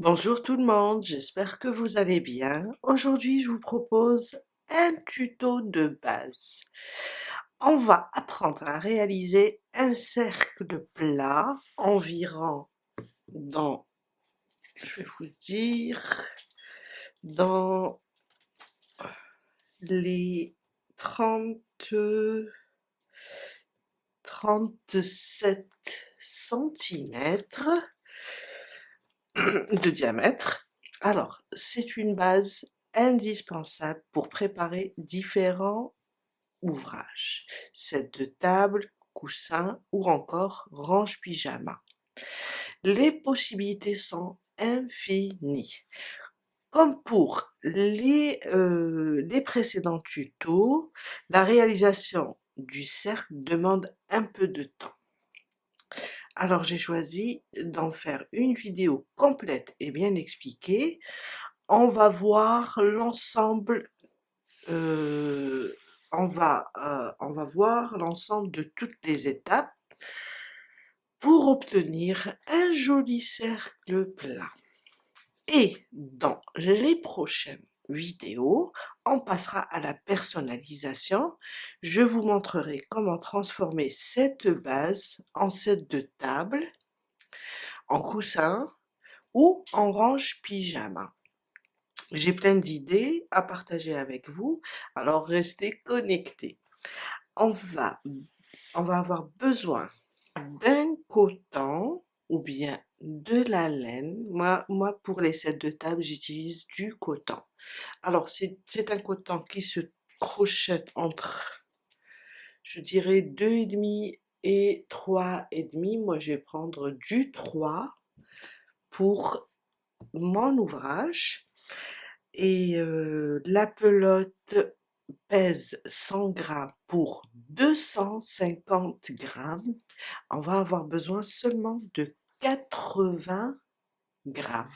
Bonjour tout le monde, j'espère que vous allez bien. Aujourd'hui, je vous propose un tuto de base. On va apprendre à réaliser un cercle plat environ dans, je vais vous dire, dans les 37 centimètres de diamètre. Alors, c'est une base indispensable pour préparer différents ouvrages, set de table, coussin ou encore range pyjama. Les possibilités sont infinies. Comme pour les précédents tutos, la réalisation du cercle demande un peu de temps. Alors j'ai choisi d'en faire une vidéo complète et bien expliquée. On va voir l'ensemble, euh, on va voir l'ensemble de toutes les étapes pour obtenir un joli cercle plat. Et dans les prochaines vidéos, on passera à la personnalisation. Je vous montrerai comment transformer cette base en set de table, en coussin ou en range pyjama. J'ai plein d'idées à partager avec vous, alors restez connectés. On va, on va avoir besoin d'un coton ou bien de la laine. Moi pour les sets de table, j'utilise du coton. Alors, c'est un coton qui se crochette entre, je dirais, 2,5 et 3,5. Moi, je vais prendre du 3 pour mon ouvrage. Et la pelote pèse 100 grammes pour 250 grammes. On va avoir besoin seulement de 80 grammes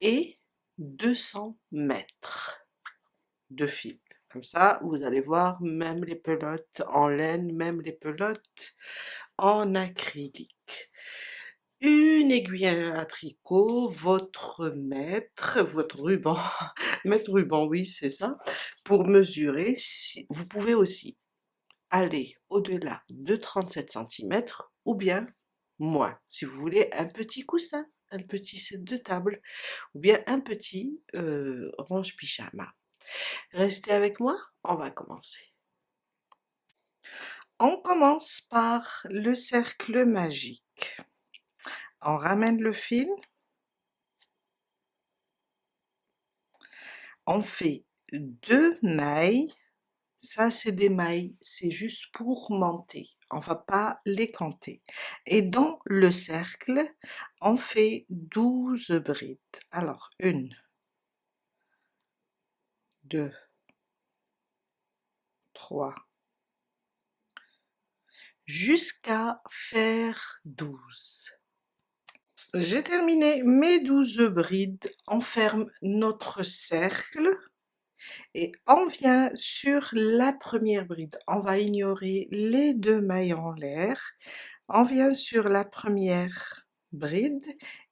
et 200 mètres de fil. Comme ça, vous allez voir, même les pelotes en laine, même les pelotes en acrylique. Une aiguille à tricot, votre mètre, votre ruban, mètre ruban, oui, c'est ça, pour mesurer. Vous pouvez aussi aller au-delà de 37 centimètres ou bien moins, si vous voulez un petit coussin, un petit set de table ou bien un petit range pyjama. Restez avec moi, on va commencer. On commence par le cercle magique. On ramène le fil. On fait 2 mailles. Ça, c'est des mailles, c'est juste pour monter. On va pas les compter. Et dans le cercle, on fait 12 brides. Alors, 1, 2, 3, jusqu'à faire 12. J'ai terminé mes 12 brides, on ferme notre cercle et on vient sur la première bride. On va ignorer les 2 mailles en l'air. On vient sur la première bride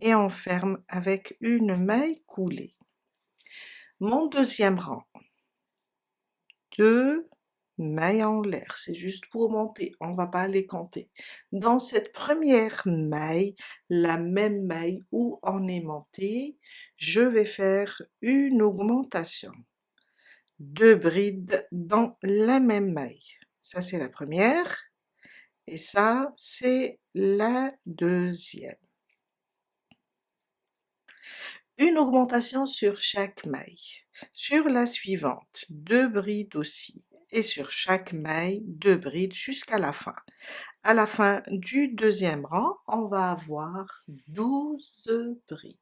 et on ferme avec une maille coulée. Mon deuxième rang, 2 mailles en l'air, c'est juste pour monter, on va pas les compter. Dans cette première maille, la même maille où on est monté, je vais faire une augmentation. 2 brides dans la même maille. Ça, c'est la première et ça, c'est la deuxième. Une augmentation sur chaque maille. Sur la suivante, 2 brides aussi. Et sur chaque maille, 2 brides jusqu'à la fin. À la fin du deuxième rang, on va avoir 12 brides.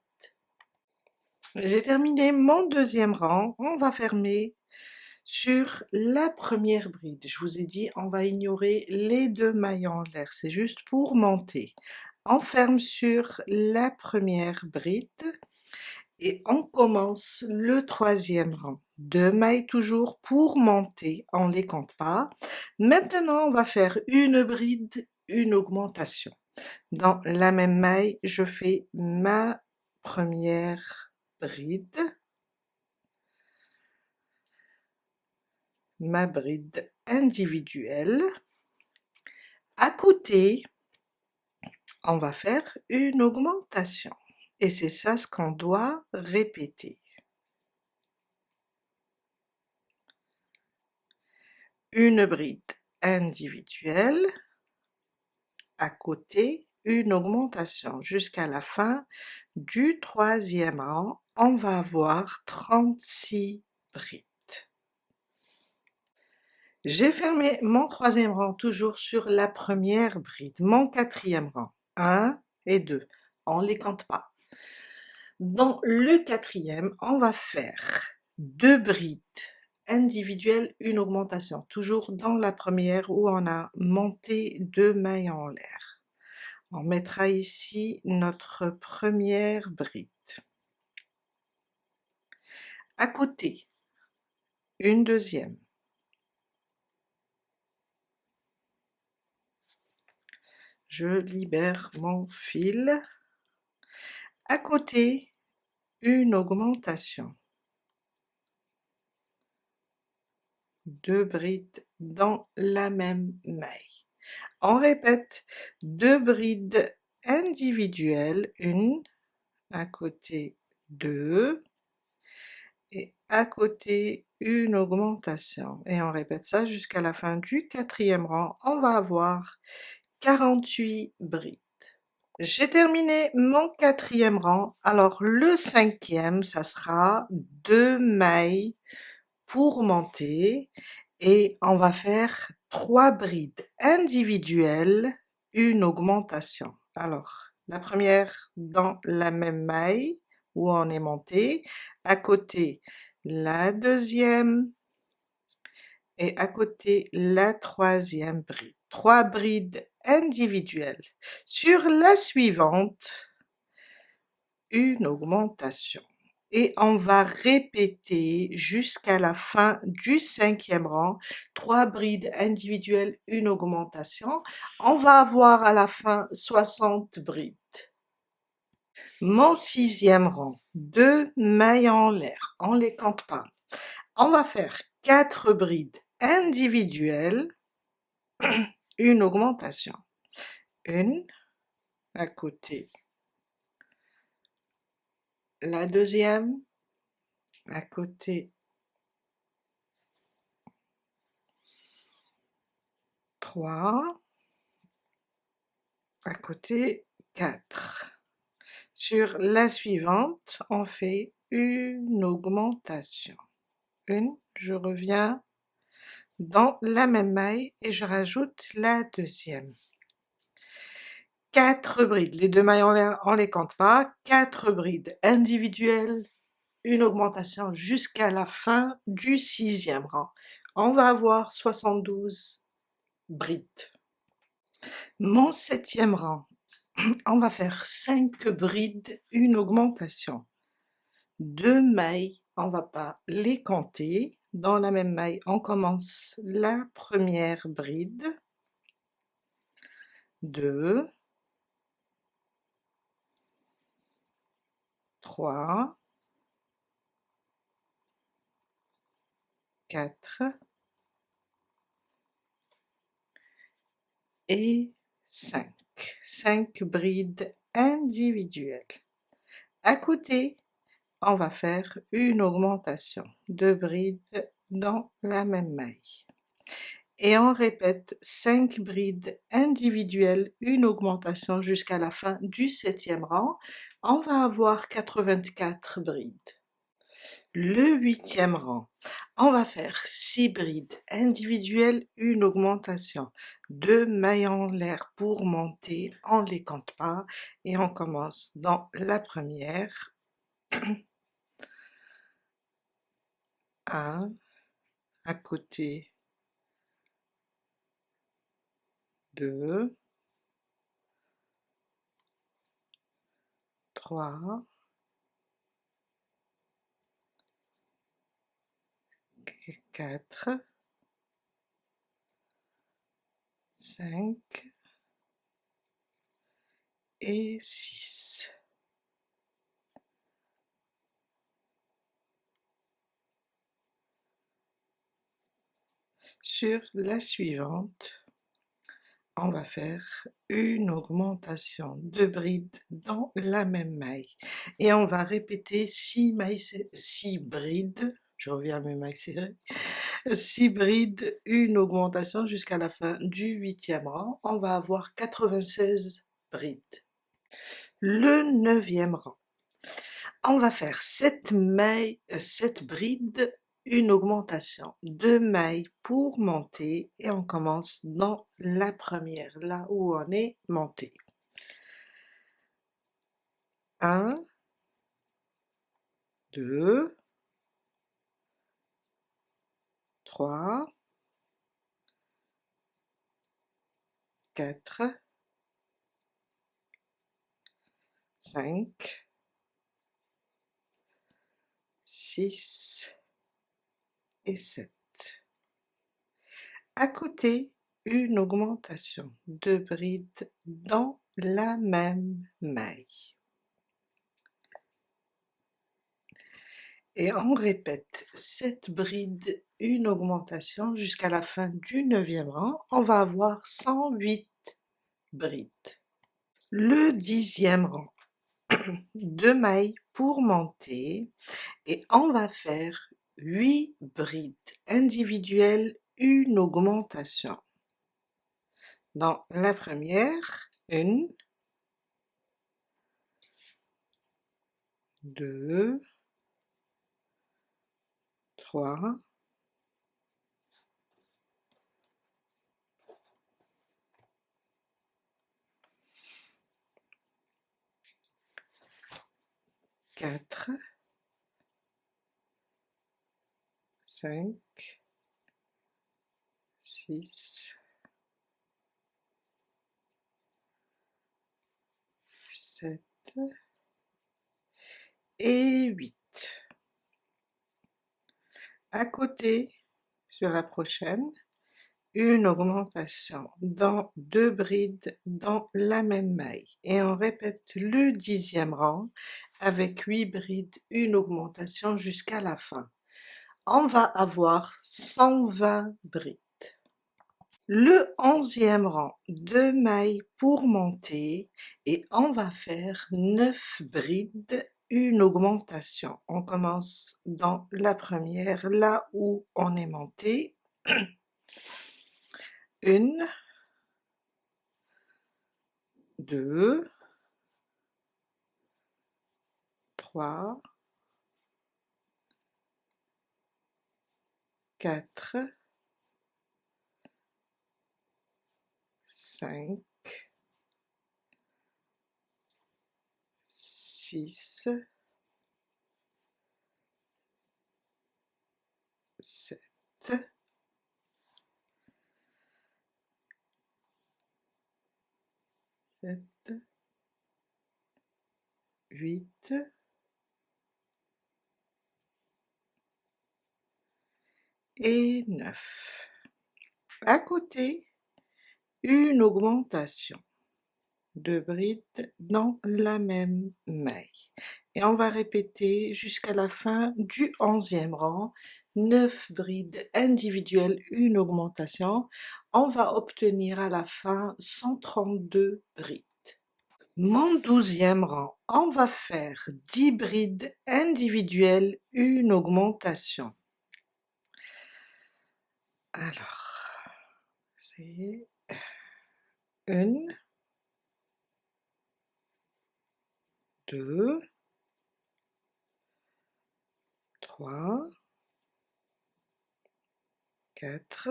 J'ai terminé mon deuxième rang, on va fermer sur la première bride. Je vous ai dit, on va ignorer les 2 mailles en l'air, c'est juste pour monter. On ferme sur la première bride et on commence le troisième rang. 2 mailles toujours pour monter, on les compte pas. Maintenant, on va faire une bride, une augmentation. Dans la même maille, je fais ma première bride, ma bride individuelle. À côté, on va faire une augmentation et c'est ça ce qu'on doit répéter. Une bride individuelle, à côté, une augmentation jusqu'à la fin du troisième rang, on va avoir 36 brides. J'ai fermé mon troisième rang toujours sur la première bride, mon quatrième rang, 1 et 2, on ne les compte pas. Dans le quatrième, on va faire 2 brides individuelles, une augmentation, toujours dans la première où on a monté 2 mailles en l'air. On mettra ici notre première bride. À côté, une deuxième. Je libère mon fil. À côté, une augmentation. 2 brides dans la même maille. On répète, 2 brides individuelles, une, à côté 2, et à côté une augmentation. Et on répète ça jusqu'à la fin du quatrième rang. On va avoir 48 brides. J'ai terminé mon quatrième rang. Alors le cinquième, ça sera 2 mailles pour monter et on va faire 3 brides individuelles, une augmentation. Alors, la première dans la même maille où on est monté, à côté la deuxième et à côté la troisième bride. 3 brides individuelles. Sur la suivante, une augmentation. Et on va répéter jusqu'à la fin du cinquième rang, 3 brides individuelles, une augmentation. On va avoir à la fin 60 brides. Mon sixième rang, 2 mailles en l'air, on les compte pas. On va faire 4 brides individuelles, une augmentation. Une, à côté la deuxième, à côté 3, à côté 4. Sur la suivante, on fait une augmentation. Une, je reviens dans la même maille et je rajoute la deuxième. 4 brides, les 2 mailles en l'air, on les compte pas. 4 brides individuelles, une augmentation jusqu'à la fin du sixième rang. On va avoir 72 brides. Mon septième rang, on va faire 5 brides, une augmentation. 2 mailles, on va pas les compter. Dans la même maille, on commence la première bride. 2, 3, 4 et 5. 5 brides individuelles. À côté, on va faire une augmentation. 2 brides dans la même maille. Et on répète 5 brides individuelles, une augmentation jusqu'à la fin du septième rang. On va avoir 84 brides. Le huitième rang, on va faire 6 brides individuelles, une augmentation. 2 mailles en l'air pour monter, on ne les compte pas. Et on commence dans la première. 1, à côté 2, 3, 4, 5, et 6. Sur la suivante, on va faire une augmentation de bride dans la même maille et on va répéter 6 brides, je reviens à mes mailles serrées, 6 brides, une augmentation jusqu'à la fin du 8e rang, on va avoir 96 brides. Le 9e rang, on va faire 7 brides, une augmentation, 2 mailles pour monter et on commence dans la première, là où on est monté. 1, 2, 3, 4, 5, 6 et 7. À côté, une augmentation de brides dans la même maille. Et on répète 7 brides, une augmentation jusqu'à la fin du 9e rang, on va avoir 108 brides. Le 10e rang, 2 mailles pour monter et on va faire 8 brides individuelles, une augmentation. Dans la première, 1, 2, 3, 4, 5, 6, 7 et 8. À côté, sur la prochaine, une augmentation dans 2 brides dans la même maille et on répète le 10e rang avec 8 brides, une augmentation jusqu'à la fin. On va avoir 120 brides. Le 11e rang, 2 mailles pour monter et on va faire 9 brides, une augmentation. On commence dans la première, là où on est monté. 1, 2, 3, 4, 5, 6, 7, 8 et 9. À côté, une augmentation de brides dans la même maille. Et on va répéter jusqu'à la fin du 11e rang, 9 brides individuelles, une augmentation. On va obtenir à la fin 132 brides. Mon 12e rang, on va faire 10 brides individuelles, une augmentation. Alors, c'est 1, 2, 3, 4,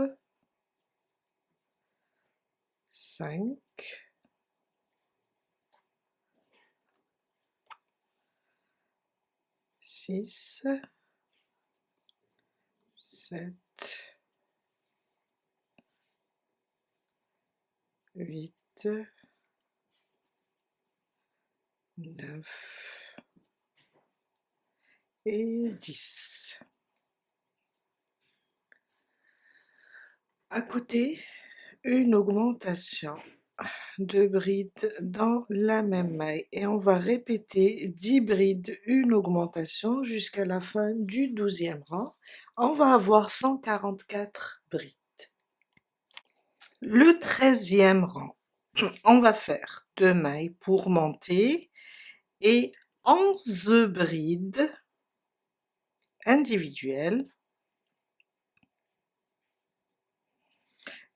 5, 6, 7, 8, 9 et 10. À côté, une augmentation 2 brides dans la même maille et on va répéter 10 brides, une augmentation jusqu'à la fin du 12e rang. On va avoir 144 brides. Le 13e rang, on va faire 2 mailles pour monter et 11 brides individuelles,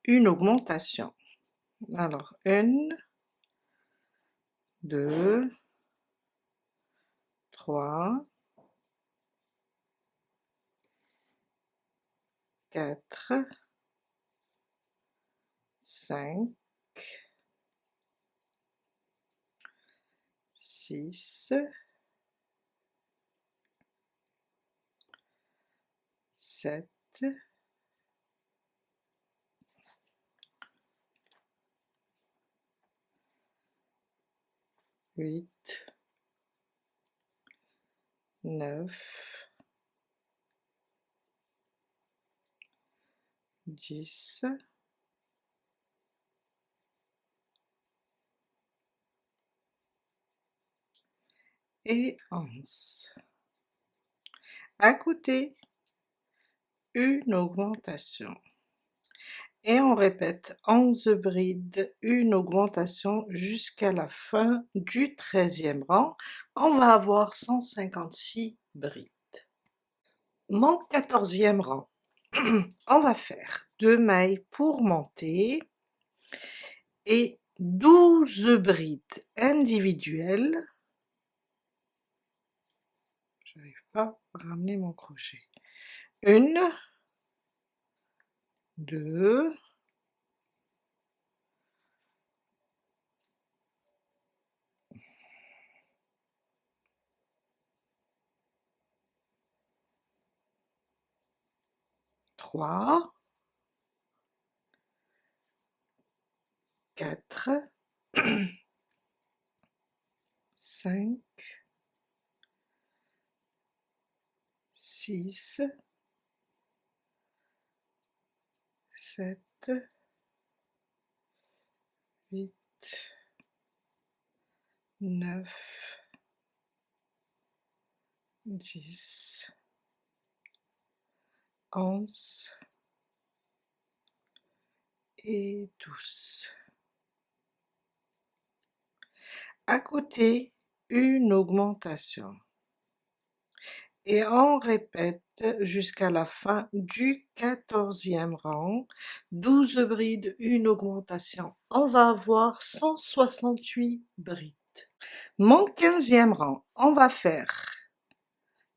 une augmentation. Alors 1, 2, 3, 4, 5, 6, 7, 8, 9, 10, 11. À côté, une augmentation. Et on répète 11 brides, une augmentation jusqu'à la fin du 13e rang. On va avoir 156 brides. Mon 14e rang, on va faire 2 mailles pour monter et 12 brides individuelles. J'arrive pas à ramener mon crochet. 1, 2, 3, 4, 5, 6, 7, 8, 9, 10, 11 et 12. À côté, une augmentation. Et on répète jusqu'à la fin du 14e rang. 12 brides, une augmentation. On va avoir 168 brides. Mon 15e rang, on va faire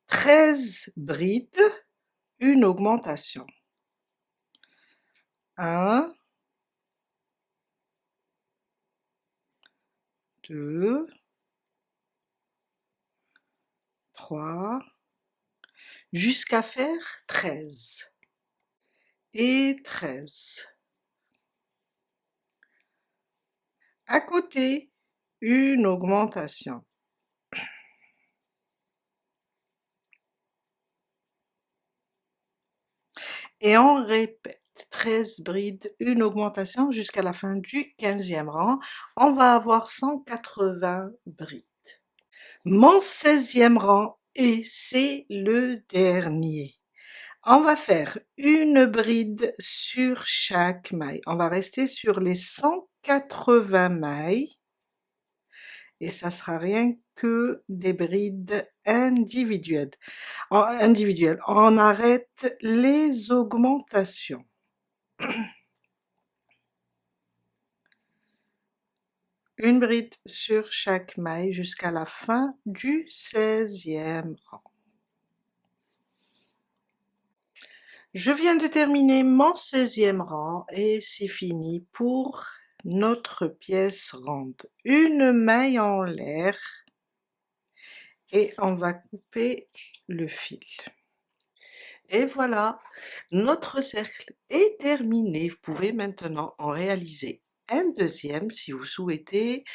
13 brides, une augmentation. 1, 2, 3, jusqu'à faire 13. Et 13. À côté, une augmentation. Et on répète 13 brides, une augmentation jusqu'à la fin du 15e rang. On va avoir 180 brides. Mon 16e rang, et c'est le dernier. On va faire une bride sur chaque maille. On va rester sur les 180 mailles. Et ça sera rien que des brides individuelles. On arrête les augmentations. Une bride sur chaque maille jusqu'à la fin du 16e rang. Je viens de terminer mon 16e rang et c'est fini pour notre pièce ronde. Une maille en l'air et on va couper le fil. Et voilà, notre cercle est terminé. Vous pouvez maintenant en réaliser un deuxième si vous souhaitez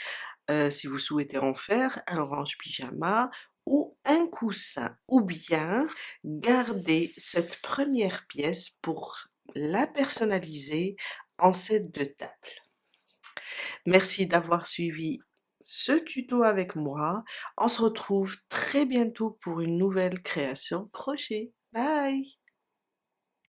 en faire un range pyjama ou un coussin, ou bien garder cette première pièce pour la personnaliser en set de table. Merci d'avoir suivi ce tuto avec moi. On se retrouve très bientôt pour une nouvelle création crochet. Bye!